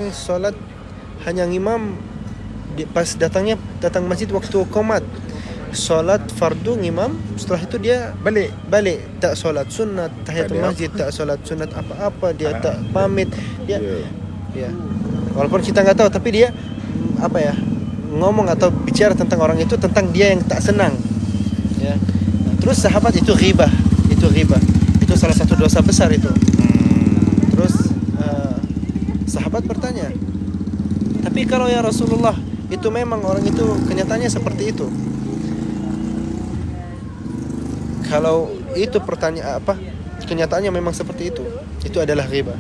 orang solat hanya ngimam pas datang masjid waktu qomat, solat fardu ngimam, setelah itu dia balik tak solat sunat tahiyatul masjid, tak solat sunat apa-apa, dia tak pamit, dia ya walaupun kita nggak tahu, tapi dia ngomong atau bicara tentang orang itu, tentang dia yang tak senang ya. Terus sahabat itu ghibah, itu salah satu dosa besar itu. Terus sahabat bertanya, tapi kalau ya Rasulullah, itu memang orang itu kenyataannya seperti itu. Kalau itu kenyataannya memang seperti itu adalah ghibah.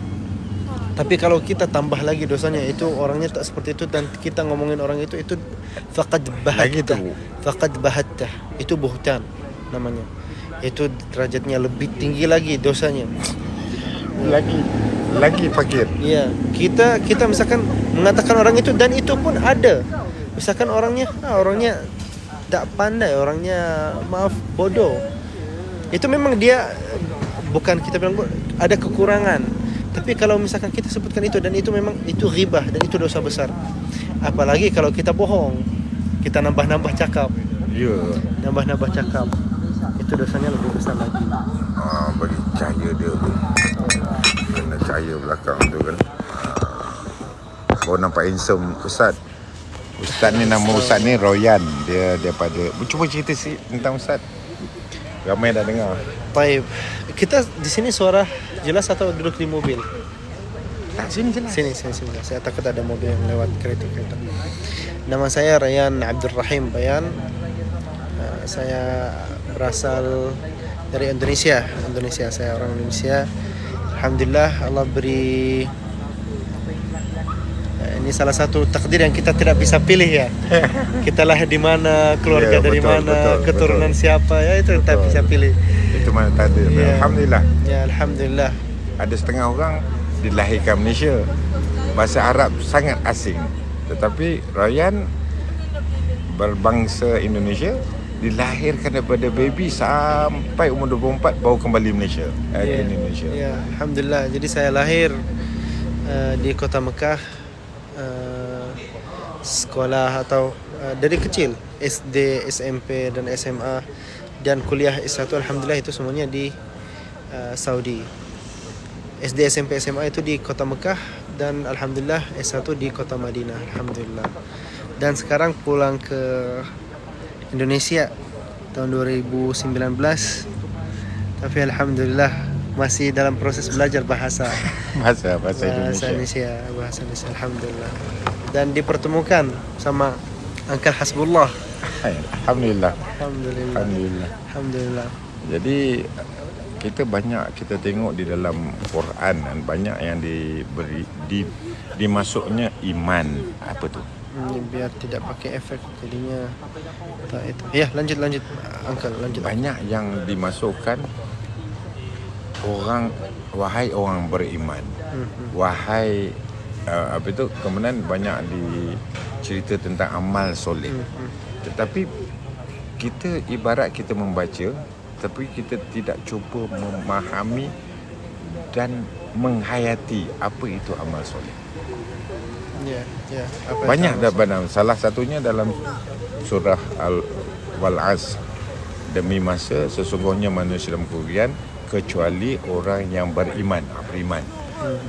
Tapi kalau kita tambah lagi dosanya, itu orangnya tak seperti itu dan kita ngomongin orang itu faqad bahattah, itu buhtan namanya. Itu derajatnya lebih tinggi lagi dosanya. Lagi fakir. Iya, kita misalkan mengatakan orang itu, dan itu pun ada. Misalkan orangnya tak pandai, orangnya bodoh. Itu memang dia, bukan kita bilang ada kekurangan. Tapi kalau misalkan kita sebutkan itu, dan itu memang itu ghibah dan itu dosa besar. Apalagi kalau kita bohong, kita nambah cakap. Nambah cakap. Itu dosanya lebih besar lagi. Bagi cahaya dia tu. Kena cahaya belakang tu kan. Kau nampak handsome Ustaz. Ustaz ni, nama Ustaz ni Royan. Dia daripada, cuba cerita tentang Ustaz. Ramai dah dengar. Baik. Kita di sini suara jelas atau duduk di mobil? Tak, sini jelas. Sini. Saya takut ada mobil yang lewat, kereta. Nama saya Rayyan Abdul Rahim Bayan. Saya berasal dari Indonesia. Saya orang Indonesia. Alhamdulillah Allah beri, ini salah satu takdir yang kita tidak bisa pilih ya. Kita lahir di mana, keluarga dari mana, keturunan siapa, ya itu kita bisa pilih. Itu mana takdir. Ya. Alhamdulillah. Ya, alhamdulillah. Ada setengah orang dilahirkan Malaysia, bahasa Arab sangat asing, tetapi Rayyan berbangsa Indonesia, dilahirkan daripada baby sampai umur 24 baru kembali Malaysia, ke Indonesia. Ya, alhamdulillah. Jadi saya lahir di kota Mekah, sekolah atau dari kecil SD, SMP dan SMA, dan kuliah S1 alhamdulillah itu semuanya di Saudi. SD, SMP, SMA itu di kota Mekah, dan alhamdulillah S1 di kota Madinah, alhamdulillah. Dan sekarang pulang ke Indonesia tahun 2019. Tapi alhamdulillah masih dalam proses belajar bahasa Indonesia, alhamdulillah. Dan dipertemukan sama Uncle Hasbullah. Alhamdulillah. Jadi kita tengok di dalam Quran, dan banyak yang dimasuknya iman. Apa tu? Biar tidak pakai efek jadinya tak itu. Ya, lanjut Uncle, lanjut. Banyak yang dimasukkan wahai orang beriman. Wahai kemudian banyak dicerita tentang amal soleh. Tetapi kita ibarat kita membaca, tapi kita tidak cuba memahami dan menghayati apa itu amal soleh. Banyak dalam, salah satunya dalam surah Al-Asr, demi masa sesungguhnya manusia dalam kerugian kecuali orang yang beriman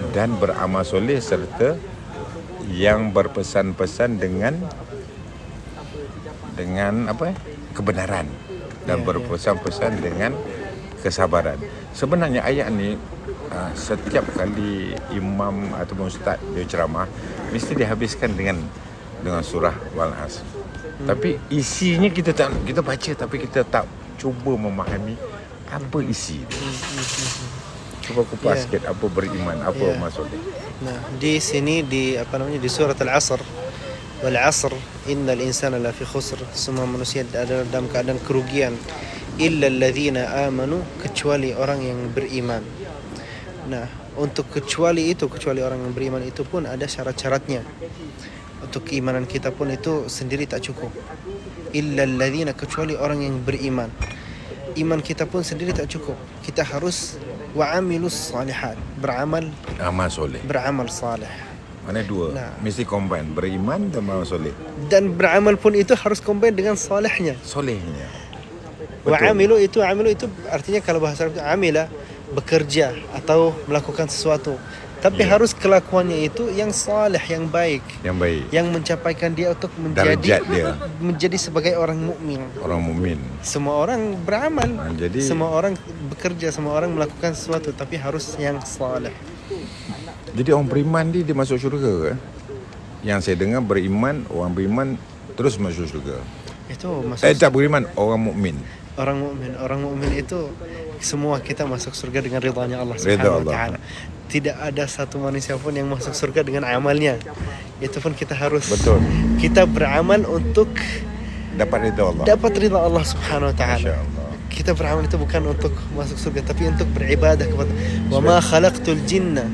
dan beramal soleh, serta yang berpesan-pesan dengan kebenaran dan berpesan-pesan dengan kesabaran. Sebenarnya ayat ni setiap kali imam ataupun ustaz dia ceramah, mesti dihabiskan dengan surah Wal-Asr. Tapi isinya kita baca, tapi kita tak cuba memahami apa isi dia. Cuba kupas sikit apa beriman, apa maksudnya. Nah, di sini di surat Al-Asr, wal 'asr innal insana lafi khusr, semua manusia ada dalam keadaan kerugian, illa alladzina amanu, kecuali orang yang beriman. Nah, untuk kecuali orang yang beriman itu pun ada syarat-syaratnya. Untuk keimanan kita pun itu sendiri tak cukup. Illa alladzina, kecuali orang yang beriman. Iman kita pun sendiri tak cukup. Kita harus wa'amilus salihat, beramal saleh. Mana dua? Nah. Mesti combine, beriman dan beramal soleh. Dan beramal pun itu harus combine dengan solehnya. Solehnya. Wa Betul. amilu itu artinya kalau bahasa Arab itu amila, bekerja atau melakukan sesuatu. Tapi Ya. harus kelakuannya itu yang saleh, yang baik, Yang baik. yang mencapaikan dia untuk Darjat dia. menjadi sebagai orang mukmin. Orang mukmin. Semua orang beramal, Jadi semua orang bekerja, semua orang melakukan sesuatu, tapi harus yang saleh. Jadi orang beriman dia masuk syurga ke? Yang saya dengar beriman, orang beriman terus masuk syurga. Itu masuk Tak beriman, orang mukmin. orang mukmin itu semua kita masuk surga dengan ridhanya Allah Ridha Subhanahu wa Allah. taala. Tidak ada satu manusia pun yang masuk surga dengan amalnya. Itu pun kita harus Betul. kita beramal untuk Dapat ridha Allah. dapat ridha Allah Subhanahu wa taala. Masya-Allah. Kita beramal itu bukan untuk masuk surga, tapi untuk beribadah kepada wa ma khalaqtul jinna.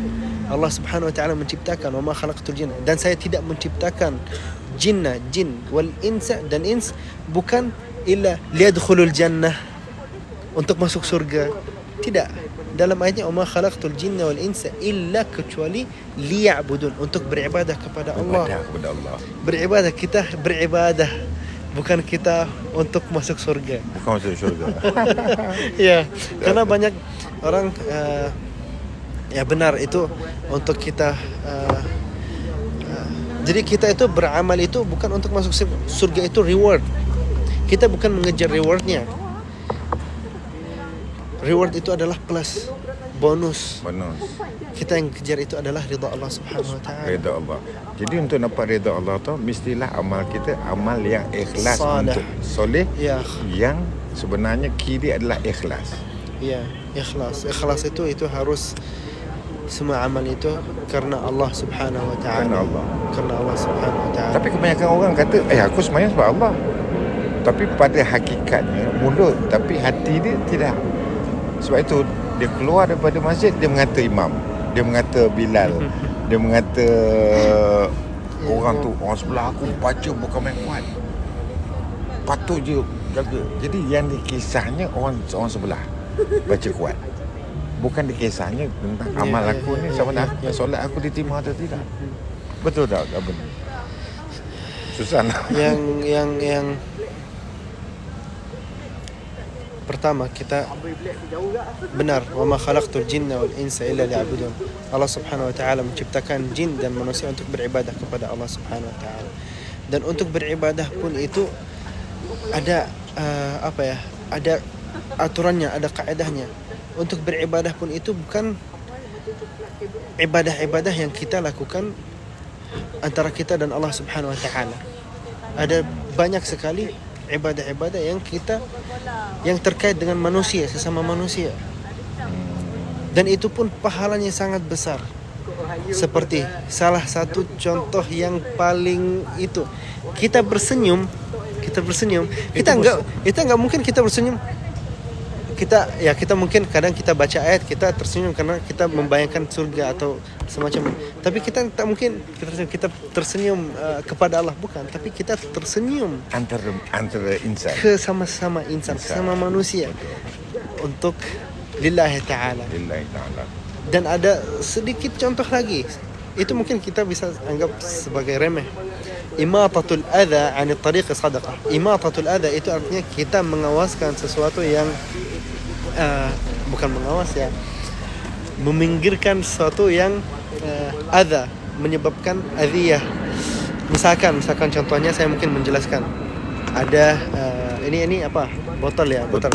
Allah Subhanahu wa taala menciptakan wa ma khalaqtul jinna, dan saya tidak menciptakan jin wal insa dan ins bukan illa liyadkhulul jannah, untuk masuk surga. Tidak. Dalam ayatnya wa ma khalaqtul jinna wal insa illa, kecuali liya'budun, untuk beribadah kepada Allah. Ibadah kepada Allah. Beribadah, kita beribadah, bukan kita untuk masuk surga. Bukan masuk syurga. Ya, karena banyak orang ya benar itu untuk kita jadi kita itu beramal itu bukan untuk masuk surga, itu reward. Kita bukan mengejar rewardnya. Reward itu adalah plus, bonus. Bonus. Kita yang kejar itu adalah ridha Allah Subhanahu wa taala. Ridha Allah. Jadi untuk dapat ridha Allah tu mestilah amal kita amal yang ikhlas, Salih. untuk soleh, Ya, yang sebenarnya kiri adalah ikhlas. ya, ikhlas. Ikhlas itu harus semua amal itu karena Allah Subhanahu wa taala. Karena Allah. Karena Allah Subhanahu wa taala. Tapi kebanyakan orang kata, aku semayang sebab Allah. Tapi pada hakikatnya mulut, tapi hati dia tidak. Sebab itu dia keluar daripada masjid, dia mengata imam, dia mengata Bilal, dia mengata orang tu, orang sebelah aku baca bukan main kuat. Patut je jaga. Jadi yang dikisahnya orang sebelah baca kuat. Bukan dikisahnya tentang amal aku ni sama ada solat aku diterima atau tidak. Betul tak Abang? Susah nak. Yang pertama, kita benar, wa ma khalaqtul jinna wal insa illa liya'budun. Allah Subhanahu wa taala menciptakan jin dan manusia untuk beribadah kepada Allah Subhanahu wa taala. Dan untuk beribadah pun itu ada ada aturannya, ada kaedahnya. Untuk beribadah pun itu bukan ibadah-ibadah yang kita lakukan antara kita dan Allah Subhanahu wa taala. Ada banyak sekali ibadah-ibadah yang terkait dengan manusia, sesama manusia. Dan itu pun pahalanya sangat besar. Seperti salah satu contoh yang paling itu, kita bersenyum. Kita enggak mungkin kita bersenyum. Kita mungkin kadang kita baca ayat, kita tersenyum karena kita membayangkan surga atau semacam. Tapi kita tak mungkin kita tersenyum kepada Allah, bukan, tapi kita tersenyum antara insan ke sama-sama insan, sama manusia, untuk lillahi ta'ala. lillahi ta'ala. Dan ada sedikit contoh lagi. Itu mungkin kita bisa anggap sebagai remeh. Imatatul adha 'anil tariq sadaqah. Imatatul adha itu artinya kita mengawaskan sesuatu yang bukan mengawas ya, meminggirkan sesuatu yang adha, menyebabkan adhiyah. Misalkan contohnya saya mungkin menjelaskan. Ada ini apa? Botol ya, botol.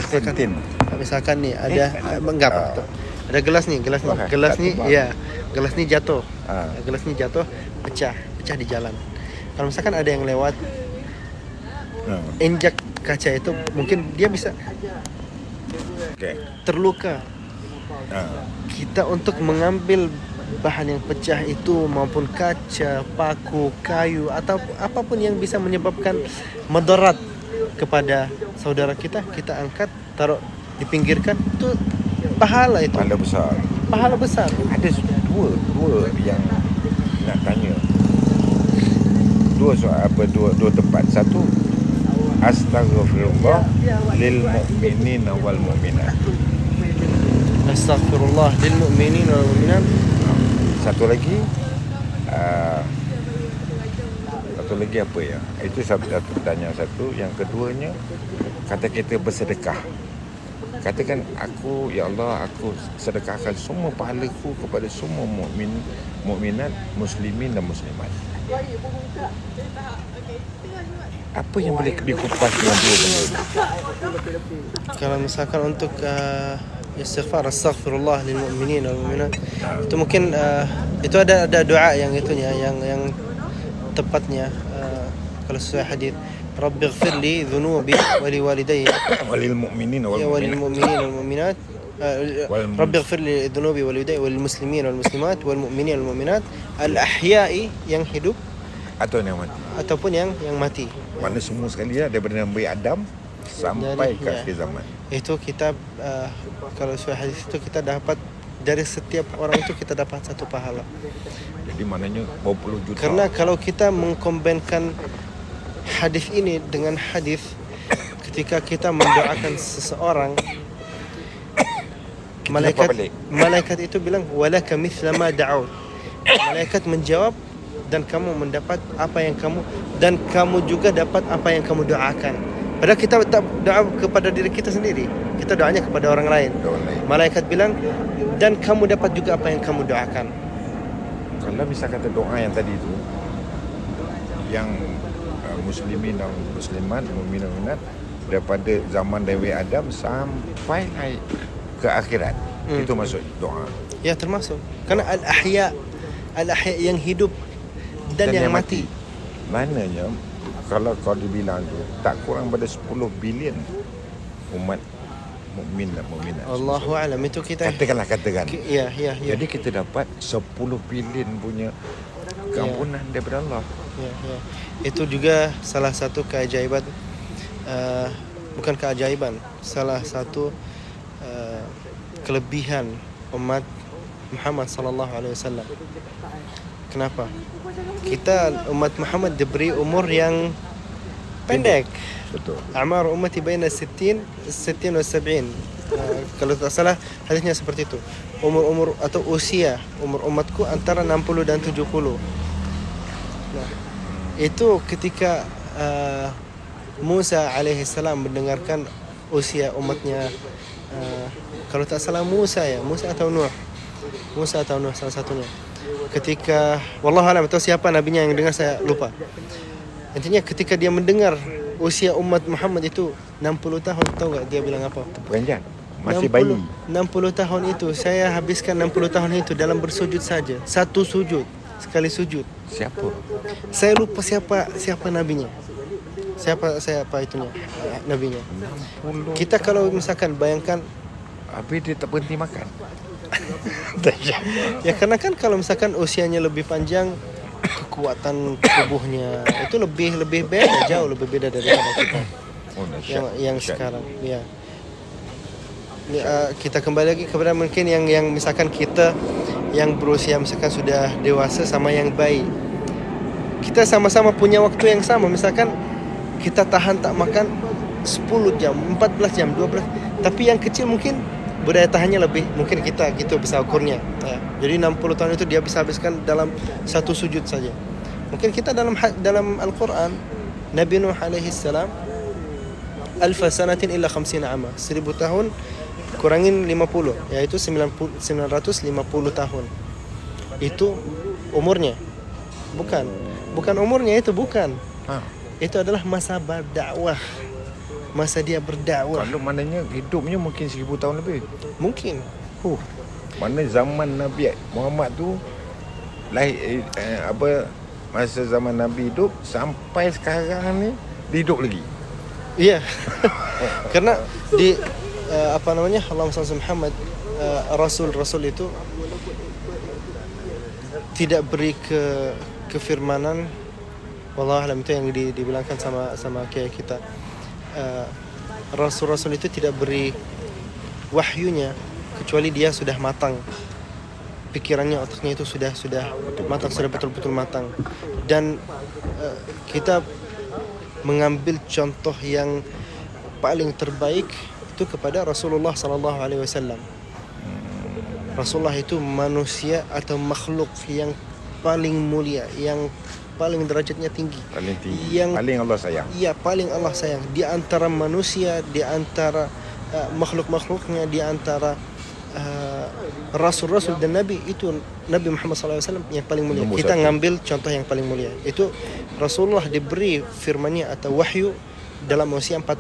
Misalkan nih ada ada gelas nih. Gelas nih jatuh. Gelas nih jatuh, pecah di jalan. Kalau misalkan ada yang lewat injak kaca itu, mungkin dia bisa terluka. Kita untuk mengambil bahan yang pecah itu, maupun kaca, paku, kayu, atau apapun yang bisa menyebabkan madarat kepada saudara kita angkat, taruh, dipinggirkan, itu pahala itu. Pahala besar. Ada dua yang nak tanya. Dua soal dua tempat. Satu, astaghfirullah lil mu'minina wal mu'minat. Astaghfirullah lil mu'minina wal mu'minat. Satu lagi, uh, satu lagi apa ya? Itu satu pertanyaan satu. Yang keduanya, kata kita bersedekah. Katakan aku, ya Allah, aku sedekahkan semua pahalaku kepada semua mukminat, muslimin dan muslimat. Apa yang boleh dikupas dengan dua benda ini? Kalau misalkan untuk istighfar, astaghfirullah lil mu'minin wal mu'minat, itu mungkin itu ada doa yang itunya, yang tepatnya kalau sesuai hadis, Rabbighfir li dhunubi wa li walidayya Walil mu'minin wal wa lil mu'minat. mu'minin wal mu'minat. Rabbighfir li dhunubi wa li walidayya wa lil muslimin wal muslimat wal mu'minin wal mu'minat al ahya'i, yang hidup Atau yang mati. ataupun yang mati. Mana semua sekali ya, daripada Nabi Adam sampai ke akhir zaman. Itu kita kalau sesuai hadis itu kita dapat dari setiap orang itu kita dapat satu pahala. Jadi maknanya berpuluh juta. Karena kalau kita mengkombinkan hadis ini dengan hadis ketika kita mendoakan seseorang, malaikat itu bilang walaka mithla ma da'ut. Malaikat menjawab dan kamu mendapat apa yang kamu juga dapat apa yang kamu doakan. Padahal kita tak doa kepada diri kita sendiri, kita doanya kepada orang lain. Malaikat bilang dan kamu dapat juga apa yang kamu doakan. Kalau misal kata doa yang tadi itu, yang muslimin dan muslimat, mukmin dan mukminat, daripada zaman Nabi Adam sampai naik ke akhirat. Itu maksud doa. Ya, termasuk. Karena al-ahya yang hidup dan yang mati. Maknanya kalau kau dibilang tu tak kurang pada 10 bilion umat mukmin dan mukminat. Allahu a'lam, itu kita katakan. Ya. Jadi kita dapat 10 bilion punya keampunan daripada Allah. Ya. Itu juga salah satu keajaiban, bukan keajaiban, salah satu kelebihan umat Muhammad sallallahu alaihi wasallam. Kenapa? Kita umat Muhammad diberi umur yang pendek. Betul. A'mar ummati baina 60 wa 70. Kalau tak salah hadisnya seperti itu. Umur atau usia umur umatku antara 60 dan 70. Nah, itu ketika Musa alaihissalam mendengarkan usia umatnya, kalau tak salah Musa atau Nuh salah satunya. Ketika wallahu alam atau siapa nabinya yang dengar, saya lupa. Intinya ketika dia mendengar usia umat Muhammad itu 60 tahun, tahu enggak dia bilang apa? Peranjat. Masih bayi. 60 tahun itu saya habiskan 60 tahun itu dalam bersujud saja. Satu sujud, sekali sujud. Siapa? Saya lupa siapa nabinya. Siapa itunya nabinya. 60. Kita kalau misalkan bayangkan, habis dia tak berhenti makan. ya karena kan kalau misalkan usianya lebih panjang, kekuatan tubuhnya itu lebih beda, jauh lebih beda daripada kita yang sekarang. Ya. Kita kembali lagi kepada mungkin yang misalkan kita yang berusia misalkan sudah dewasa sama yang bayi, kita sama-sama punya waktu yang sama. Misalkan kita tahan tak makan 10 jam, 14 jam, 12, tapi yang kecil mungkin budaya tahannya lebih, mungkin kita gitu bisa ukurnya ya. Jadi 60 tahun itu dia bisa habiskan dalam satu sujud saja. Mungkin kita dalam Al-Quran, Nabi Nuh alaihi salam alfa sanatin illa 50 ama, 1000 tahun kurangin 50, yaitu 950 tahun. Itu umurnya. Bukan umurnya itu, bukan. Itu adalah masa berdakwah. Masa dia berdakwah. Kalau maknanya hidupnya mungkin 1000 tahun lebih. Mungkin. Mana zaman Nabi Muhammad tu masa zaman Nabi hidup sampai sekarang ni dia hidup lagi. Iya. Karena di Allahumma salli Muhammad, Rasul itu tidak beri kefirmanan. Wallahu alam, itu yang dibilangkan sama kiai kita. Rasul itu tidak beri wahyunya kecuali dia sudah matang. Pikirannya, otaknya itu sudah matang, sudah betul-betul matang. Dan kita mengambil contoh yang paling terbaik itu kepada Rasulullah sallallahu alaihi wasallam. Rasulullah itu manusia atau makhluk yang paling mulia, yang paling derajatnya tinggi, Paling tinggi. yang Paling Allah sayang. ya paling Allah sayang di antara manusia, di antara makhluk-makhluknya, di antara rasul-rasul dan nabi, itu Nabi Muhammad SAW yang paling mulia. Nombor Kita satu. ngambil contoh yang paling mulia. Itu Rasulullah diberi firman-Nya atau wahyu dalam usia 40.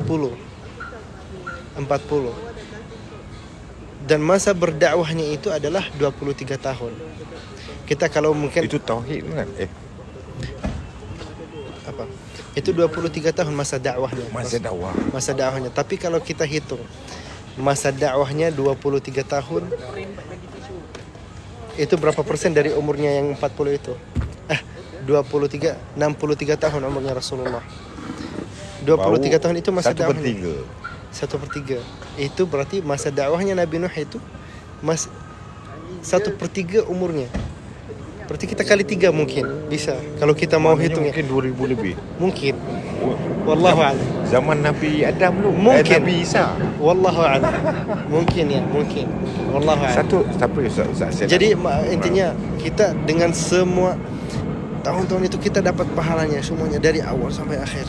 Dan masa berdakwahnya itu adalah 23 tahun. Kita kalau mungkin Itu tauhid kan? apa? Itu 23 tahun masa dakwahnya. Masa dakwah. Masa dakwahnya. Tapi kalau kita hitung masa dakwahnya 23 tahun, itu berapa persen dari umurnya yang 40 itu? 63 tahun umurnya Rasulullah. 23 tahun itu masa dakwahnya. 1/3. Itu berarti masa dakwahnya Nabi Nuh itu 1/3 umurnya. Berarti kita kali 3 mungkin bisa kalau kita mau Maknanya hitung ya. mungkin 2000 lebih. Mungkin. Wallahu a'lam. Zaman Nabi Adam lu. Mungkin. Nabi Isa. Wallahu a'lam. Mungkin ya, mungkin. Wallahu a'lam. Jadi intinya kita dengan semua tahun-tahun itu kita dapat pahalanya semuanya dari awal sampai akhir.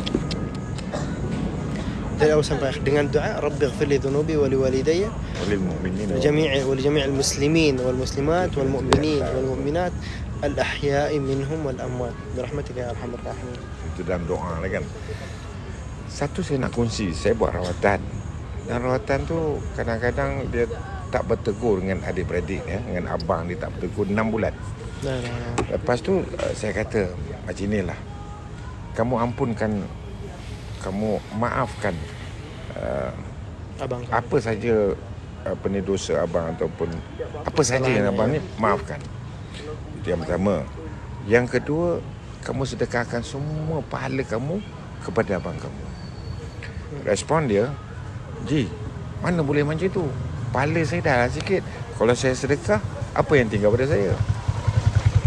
Dari awal sampai akhir dengan doa Rabbighfirli dhunubi wa liwalidayya Walil mu'minin. ولجميع المسلمين والمسلمات والمؤمنين والمؤمنات الأحياء منهم والأموات برحمتك يا أرحم الراحمين. Itu dalam doa lah kan. Satu saya nak kongsi, saya buat rawatan. Dan rawatan tu kadang-kadang dia tak bertegur dengan adik-beradik ya, dengan abang dia tak bertegur 6 bulan. Nah. Lepas tu saya kata macam inilah. Kamu ampunkan, kamu maafkan Abang. apa saja dosa abang ataupun apa saja yang abang ni maafkan. Itu yang pertama. Yang kedua, kamu sedekahkan semua pahala kamu kepada abang kamu. Respon dia, Ji, mana boleh macam tu? Pahala saya dah sikit. Kalau saya sedekah, apa yang tinggal pada saya?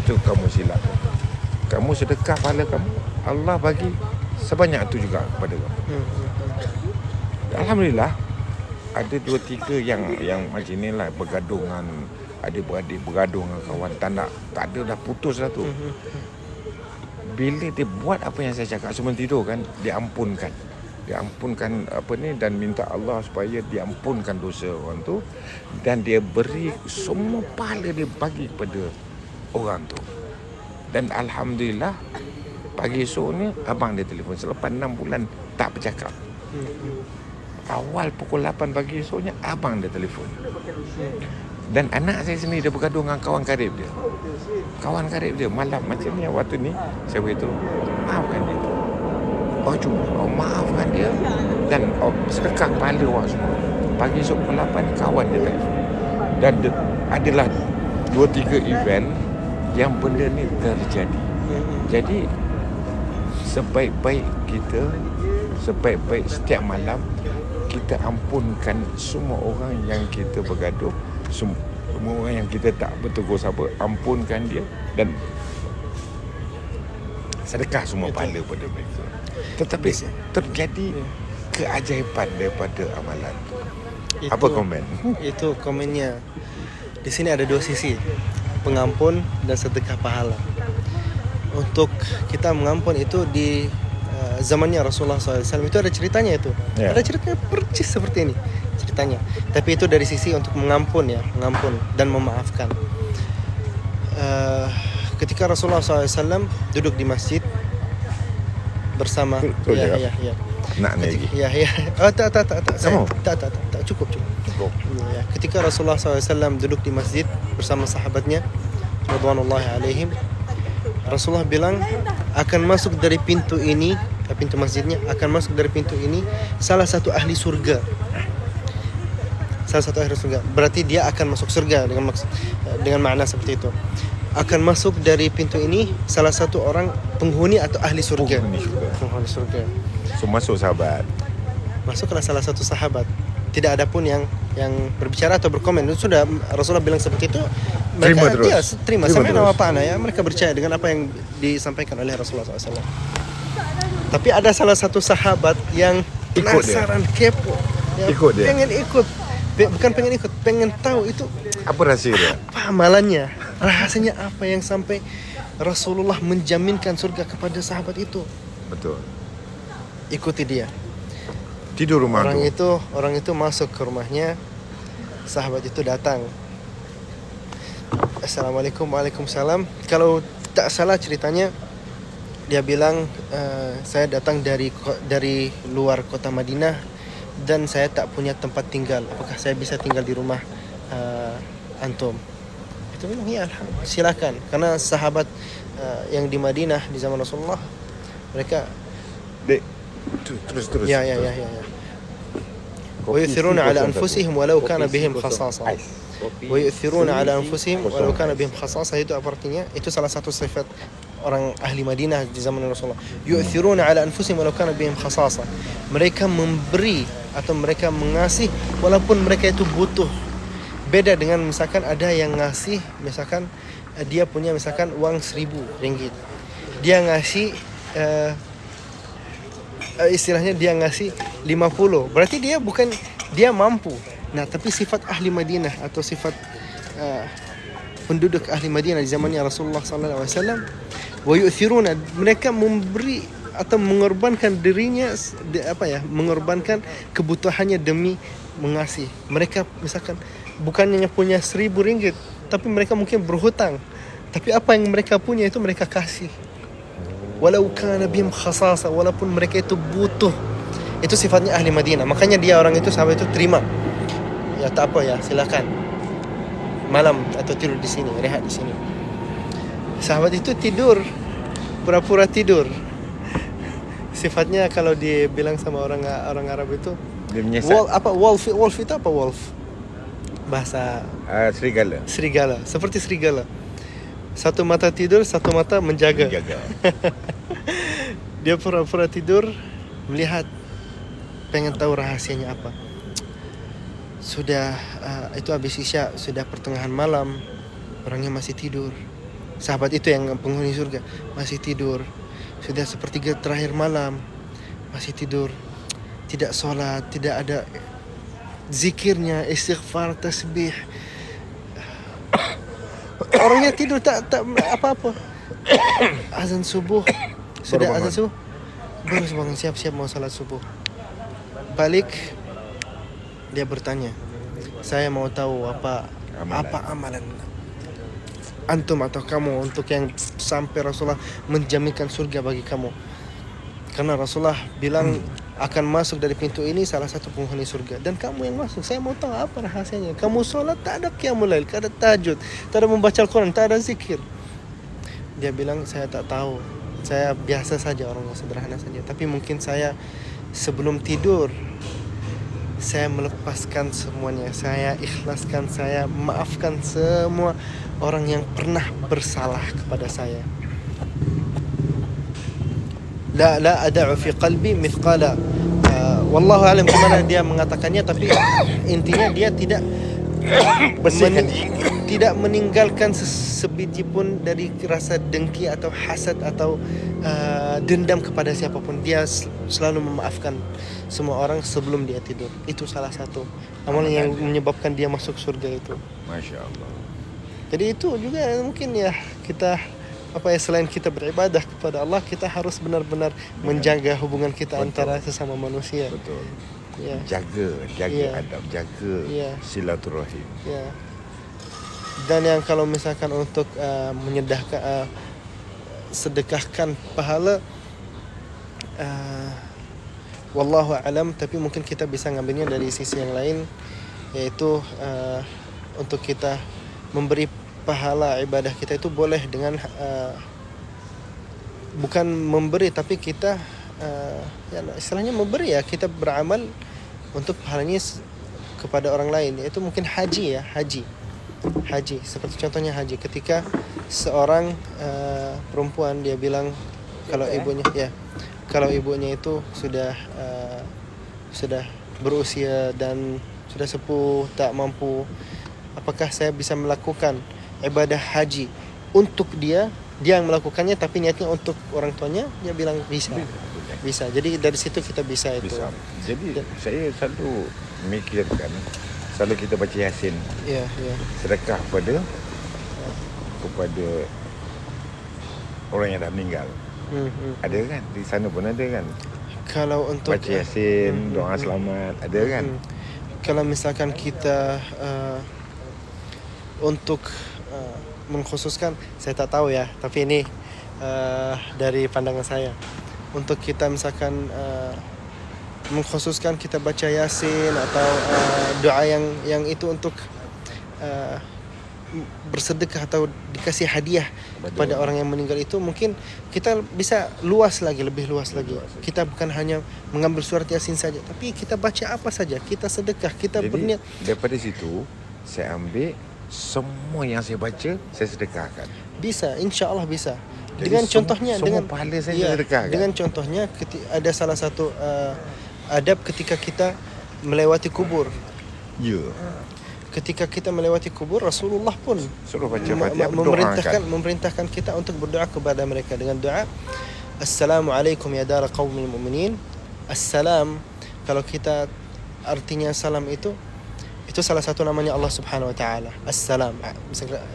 Itu kamu silap. Kamu sedekah pahala kamu, Allah bagi sebanyak itu juga kepada kamu. Alhamdulillah, ada 2-3 yang macam ni lah, bergadungan, adik-beradik bergaduh dengan kawan, tak ada dah, putus dah tu. Bila dia buat apa yang saya cakap sebelum tidur kan, dia ampunkan apa ni, dan minta Allah supaya diampunkan dosa orang tu, dan dia beri semua pahala dia bagi kepada orang tu. Dan alhamdulillah, pagi esok ni abang dia telefon selepas 6 bulan tak bercakap. Awal pukul 8 pagi esoknya abang dia telefon. Dan anak saya sendiri dia bergaduh dengan kawan karib dia. Kawan karib dia malam macam ni, waktu ni saya beritahu, maafkan dia. Cuma maafkan dia dan sedekah pahala awak semua. Pagi esok pukul 8 kawan dia telefon. Dan adalah 2-3 event yang benda ni terjadi. Jadi sebaik-baik kita, sebaik-baik setiap malam kita ampunkan semua orang yang kita bergaduh, semua orang yang kita tak bertegur sapa, ampunkan dia dan sedekah semua pahala pada mereka. Tetapi terjadi keajaiban daripada amalan. Apa komen? Itu komennya. Di sini ada 2 sisi, pengampun dan sedekah pahala. Untuk kita mengampun itu di zamannya Rasulullah SAW itu ada ceritanya itu. Ya. Ada ceritanya percis seperti ini ceritanya. Tapi itu dari sisi untuk mengampun dan memaafkan. Ketika Rasulullah SAW duduk di masjid bersama Nak ni lagi. Tak cukup. Ya, ketika Rasulullah SAW duduk di masjid bersama sahabatnya radhiyallahu alaihim, Rasulullah bilang akan masuk dari pintu ini, pintu masjidnya akan masuk dari pintu ini salah satu ahli surga. Salah satu ahli surga. Berarti dia akan masuk surga dengan makna seperti itu. Akan masuk dari pintu ini salah satu orang penghuni atau ahli surga. Penghuni surga. So masuk sahabat. Masuklah salah satu sahabat. Tidak ada pun yang berbicara atau berkomen. Sudah Rasulullah bilang seperti itu, mereka terima sampai nama apa ya, mereka percaya dengan apa yang disampaikan oleh Rasulullah SAW. Tapi ada salah satu sahabat yang penasaran, kepo, yang pengen ikut. Bukan pengen ikut, pengen tahu itu apa rahsia dia, apa amalannya, rahasianya apa yang sampai Rasulullah menjaminkan surga kepada sahabat itu. Betul. Ikuti dia. Tidur rumah tu. Orang itu masuk ke rumahnya. Sahabat itu datang. Assalamualaikum, waalaikumsalam. Kalau tak salah ceritanya, dia bilang, saya datang dari luar kota Madinah dan saya tak punya tempat tinggal. Apakah saya bisa tinggal di rumah antum? Itu bilang, ya silakan. Karena sahabat yang di Madinah di zaman Rasulullah, mereka terus. ya. ويؤثرون على أنفسهم ولو كان بهم خصاصة. ويؤثرون على أنفسهم ولو كان بهم خصاصة itu apa artinya? Itu salah satu sifat orang ahli Madinah di zaman Rasulullah. يؤثرون على أنفسهم ولو كان بهم خصاصة. Mereka memberi atau mereka mengasih walaupun mereka itu butuh. Beda dengan misalkan ada yang ngasih, misalkan dia punya misalkan uang 1.000 ringgit. Dia ngasih istilahnya dia ngasih 50. Berarti dia mampu. Nah, tapi sifat ahli Madinah atau sifat penduduk ahli Madinah di zamannya Rasulullah sallallahu alaihi wasallam, wa yu'thiruna, mereka memberi atau mengorbankan dirinya, mengorbankan kebutuhannya demi mengasih. Mereka misalkan bukannya punya 1.000 ringgit, tapi mereka mungkin berhutang. Tapi apa yang mereka punya itu mereka kasih. Walau kana bihim khasasa, walaupun mereka itu butuh. Itu sifatnya ahli Madinah. Makanya dia orang itu, sahabat itu terima. Ya tak apa ya, silakan. Malam atau tidur di sini, rehat di sini. Sahabat itu tidur, pura-pura tidur. Sifatnya kalau dia bilang sama orang Arab itu, wolf itu apa wolf? Bahasa serigala, seperti serigala. Satu mata tidur, satu mata menjaga. Dia pura-pura tidur, melihat, pengen tahu rahasianya apa. Sudah itu habis isya, sudah pertengahan malam, orangnya masih tidur. Sahabat itu yang penghuni surga masih tidur. Sudah sepertiga terakhir malam, masih tidur. Tidak sholat, tidak ada zikirnya, istighfar, tasbih. Orangnya tidur tak apa-apa. Azan subuh, sudah azan subuh, baru bangun siap-siap mau salat subuh. Balik, dia bertanya, saya mau tahu apa amalan antum atau kamu untuk yang sampai Rasulullah menjaminkan surga bagi kamu. Karena Rasulullah bilang akan masuk dari pintu ini salah satu penghuni surga. Dan kamu yang masuk, saya mau tahu apa rahasianya. Kamu sholat tak ada qiyamul lail, tak ada tahajud, tak ada membaca Al-Quran, tak ada zikir. Dia bilang, saya tak tahu. Saya biasa saja, orang yang sederhana saja. Tapi mungkin saya sebelum tidur, saya melepaskan semuanya. Saya ikhlaskan, saya maafkan semua orang yang pernah bersalah kepada saya. La ada'u fi qalbi mithqala, wallahu alam gimana dia mengatakannya, tapi intinya dia tidak tidak meninggalkan sebiji pun dari rasa dengki atau hasad atau dendam kepada siapapun. Dia selalu memaafkan semua orang sebelum dia tidur. Itu salah satu amalan yang menyebabkan dia masuk surga itu. Masya Allah. Jadi itu juga mungkin ya, kita selain kita beribadah kepada Allah, kita harus benar-benar menjaga hubungan kita antara sesama manusia. Betul. Ya. Jaga adab, jaga silaturahim. Ya. Dan yang kalau misalkan untuk menyedekahkan, sedekahkan pahala, wallahu alam, tapi mungkin kita bisa ngambilnya dari sisi yang lain, yaitu untuk kita memberi pahala ibadah kita itu boleh dengan bukan memberi, tapi kita istilahnya memberi, ya kita beramal untuk pahalanya kepada orang lain, yaitu mungkin haji seperti contohnya haji. Ketika seorang perempuan dia bilang kalau ibunya itu sudah berusia dan sudah sepuh, tak mampu, apakah saya bisa melakukan ibadah haji untuk dia yang melakukannya, tapi niatnya untuk orang tuanya? Dia bilang bisa. Jadi dari situ kita bisa itu. Jadi saya selalu mikirkan, selalu kita baca Yasin. Iya. Sedekah kepada orang yang dah meninggal. Ada kan? Di sana pun ada kan? Kalau untuk Baca Yasin, doa selamat, ada kan? Kalau misalkan kita untuk mengkhususkan, saya tak tahu ya, tapi ini dari pandangan saya, untuk kita misalkan mengkhususkan kita baca Yasin atau doa yang itu untuk bersedekah atau dikasih hadiah kepada orang yang meninggal, itu mungkin kita bisa lebih luas lagi. Kita bukan hanya mengambil surat Yasin saja, tapi kita baca apa saja, kita sedekah, kita Jadi, berniat. daripada situ saya ambil semua yang saya baca, saya sedekahkan. Bisa, insya Allah bisa. Jadi Dengan contohnya, semua dengan pahala saya sedekahkan. dengan contohnya, ada salah satu adab ketika kita melewati kubur. Ya. Ketika kita melewati kubur, Rasulullah pun Suruh baca Fatihah, doakan. memerintahkan kita untuk berdoa kepada mereka dengan doa Assalamualaikum ya dara qaumil mu'minin. Assalam, kalau kita artinya salam itu salah satu namanya Allah Subhanahu wa taala. Assalam,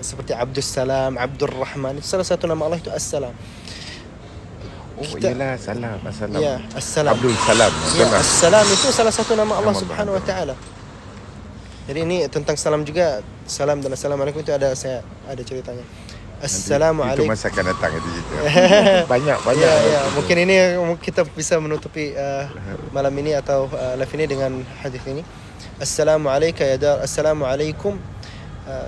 seperti Abdus Salam, Abdur Rahman, itu salah satu nama Allah itu Assalam. Oh, iyalah salam, assalam. Ya, Assalam. Abdul Salam. Ya, Assalam itu salah satu nama Allah Nama Subhanahu wa taala. Jadi ini tentang salam juga. Salam dan assalamualaikum itu ada ceritanya. Assalamualaikum. Itu masa akan datang itu cerita. banyak. Ya, mungkin ini kita bisa menutupi malam ini atau live ini dengan hadis ini. Assalamualaikum.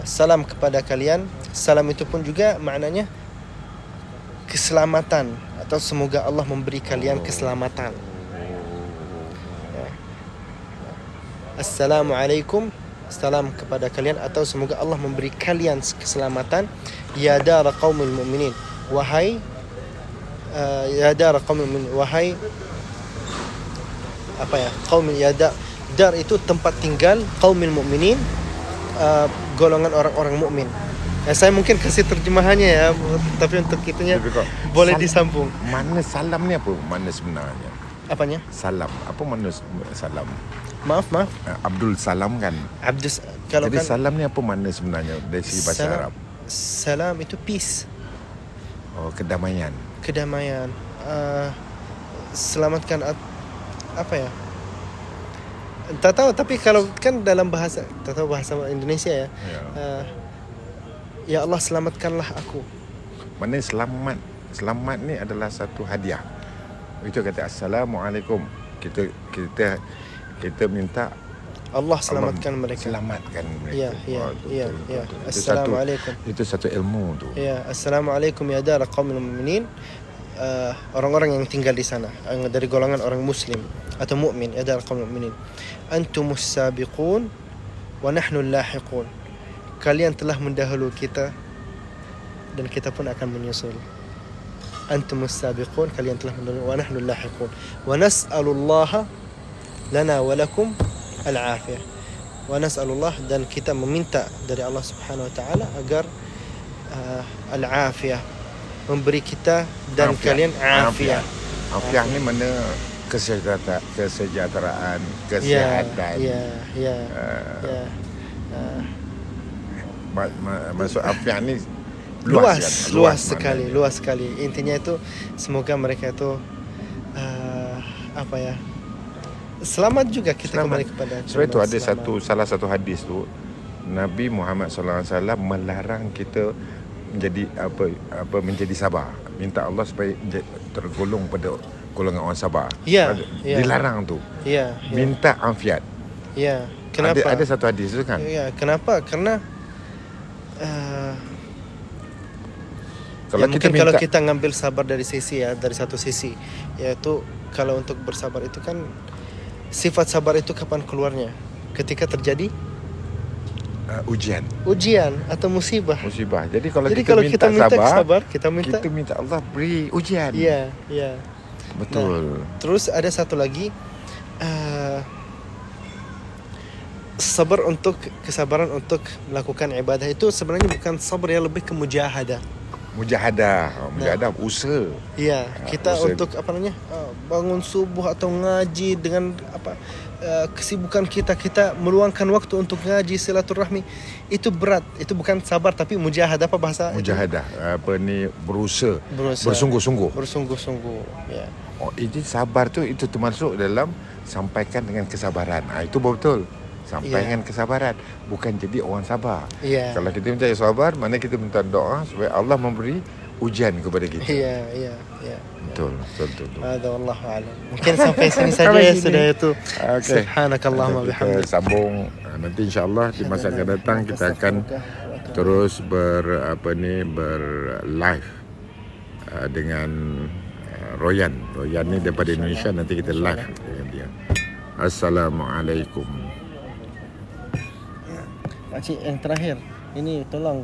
Salam kepada kalian. Salam itu pun juga maknanya keselamatan, atau semoga Allah memberi kalian keselamatan. Ya. Assalamualaikum, salam kepada kalian, atau semoga Allah memberi kalian keselamatan. Ya dara qaumil mu'minin, wahai ya dara qaumil mu'minin, wahai apa ya, qaumil, ya dar itu tempat tinggal, qaumil mu'minin golongan orang-orang mukmin. Saya mungkin kasih terjemahannya ya, tapi untuk itunya boleh disambung. Mana salam ni apa? Mana sebenarnya? Apanya? Salam. Apa mana salam? Maaf. Abdul Salam kan? Kalau Jadi kan salam ni apa mana sebenarnya dari segi bahasa Arab? Salam itu peace. Oh, kedamaian. Selamatkan apa ya? Tak tahu, tapi kalau kan dalam bahasa, tak tahu bahasa Indonesia ya. Ya Allah, selamatkanlah aku. Mana selamat? Selamat ni adalah satu hadiah. Itu kata Assalamualaikum. Kita minta Allah selamatkan mereka. Selamatkan mereka. Ya. Assalamualaikum. Itu satu ilmu tu. Ya, Assalamualaikum ya dara qaumil mu'minin. Orang-orang yang tinggal di sana, dari golongan orang muslim atau mukmin, ya dara qaumil mu'minin. Antumus sabiqun wa nahnu lahiqun. Kalian telah mendahului kita dan kita pun akan menyusul. Antumus sabiqun, kalian telah mendahului, wa nahnu lahiqun. Wa nas'alullaha lana wa lakum al-afiyah. Wa nas'alullah, dan kita meminta dari Allah Subhanahu wa taala agar al-afiyah, memberi kita dan kalian afiyah. Afiyah ni mana kesejahteraan, kesihatan. Maksud afiyah ni luas sekali. Intinya itu semoga mereka itu selamat juga kita kembali kepada. Sebab itu ada salah satu hadis tu, Nabi Muhammad sallallahu alaihi wasallam melarang kita menjadi menjadi sabar. Minta Allah supaya tergolong pada golongan orang sabar. Dilarang tu. Minta afiat. Kenapa? Ada satu hadis tu kan? Kenapa? Karena kalau kalau kita ngambil sabar dari satu sisi, yaitu kalau untuk bersabar itu kan, sifat sabar itu kapan keluarnya? Ketika terjadi ujian atau musibah. Jadi kalau kita minta sabar, kita minta Allah beri ujian. Iya. Betul. Nah, terus ada satu lagi, kesabaran untuk melakukan ibadah itu sebenarnya bukan sabar, ya lebih ke mujahadah. mujahadah usaha. Ya, kita usaha. untuk apa namanya bangun subuh atau ngaji dengan kesibukan kita meluangkan waktu untuk ngaji silaturahmi itu berat, itu bukan sabar tapi mujahadah, apa bahasa itu? Mujahadah berusaha. Berusaha. Bersungguh-sungguh. Ya. Oh, ini sabar tu itu termasuk dalam sampaikan dengan kesabaran. Itu betul. Sampaikan kesabaran, bukan jadi orang sabar. Ya. Kalau kita mencari sabar, mana kita minta doa supaya Allah memberi ujian kepada kita. Iya. Betul. Ada wallahu a'lam. Mungkin sampai sini saja ya sudah itu. Okay. Subhanakallahumma bihamdik. Kita sambung nanti insya-Allah di masa akan datang kita akan terus live dengan Royan. Royan ni daripada Indonesia, nanti kita live dengan dia. Assalamualaikum. Pakcik, yang terakhir ini tolong